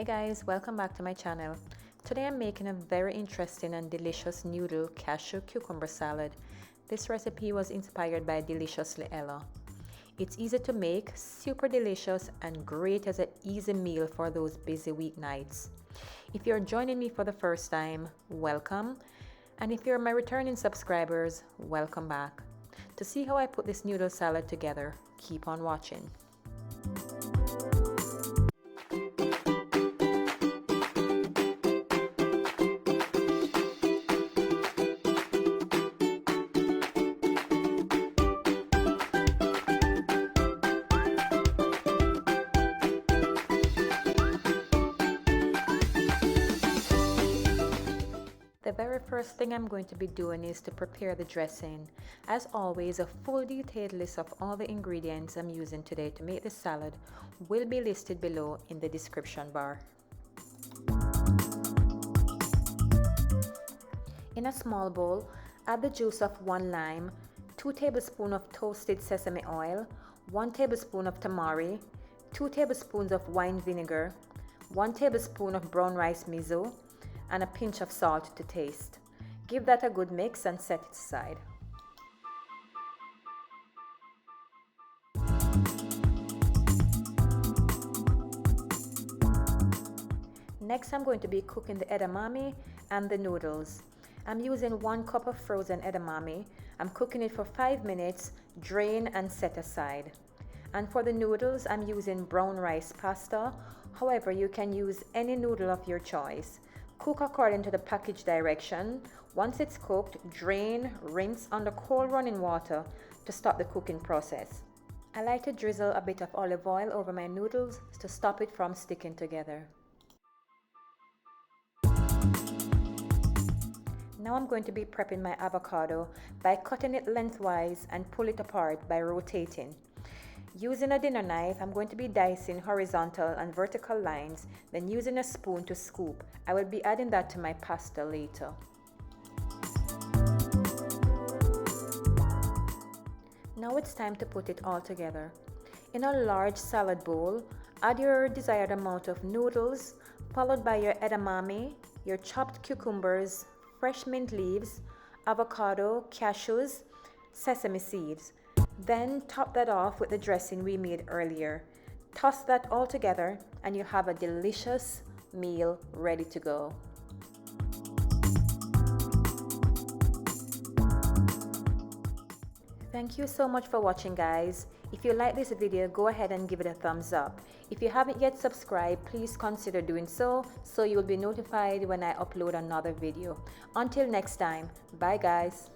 Hey guys, welcome back to my channel. Today I'm making a very interesting and delicious noodle cashew cucumber salad. This recipe was inspired by Deliciously Ella. It's easy to make, super delicious, and great as an easy meal for those busy weeknights. If you're joining me for the first time, welcome. And if you're my returning subscribers, welcome back. To see how I put this noodle salad together, keep on watching. The very first thing I'm going to be doing is to prepare the dressing. As always, a full detailed list of all the ingredients I'm using today to make the salad will be listed below in the description bar. In a small bowl, add the juice of 1 lime, 2 tablespoons of toasted sesame oil, 1 tablespoon of tamari, 2 tablespoons of wine vinegar, 1 tablespoon of brown rice miso, and a pinch of salt to taste. Give that a good mix and set it aside. Next, I'm going to be cooking the edamame and the noodles. I'm using 1 cup of frozen edamame. I'm cooking it for 5 minutes, drain and set aside. And for the noodles, I'm using brown rice pasta. However, you can use any noodle of your choice. Cook according to the package direction. Once it's cooked, drain, rinse under cold running water to stop the cooking process. I like to drizzle a bit of olive oil over my noodles to stop it from sticking together. Now I'm going to be prepping my avocado by cutting it lengthwise and pull it apart by rotating. Using a dinner knife, I'm going to be dicing horizontal and vertical lines, then using a spoon to scoop. I will be adding that to my pasta later. Now it's time to put it all together. In a large salad bowl, add your desired amount of noodles, followed by your edamame, your chopped cucumbers, fresh mint leaves, avocado, cashews, sesame seeds. Then top that off with the dressing we made earlier. Toss that all together and you have a delicious meal ready to go. Thank you so much for watching, guys. If you like this video, go ahead and give it a thumbs up. If you haven't yet subscribed, please consider doing so you'll be notified when I upload another video. Until next time, bye guys.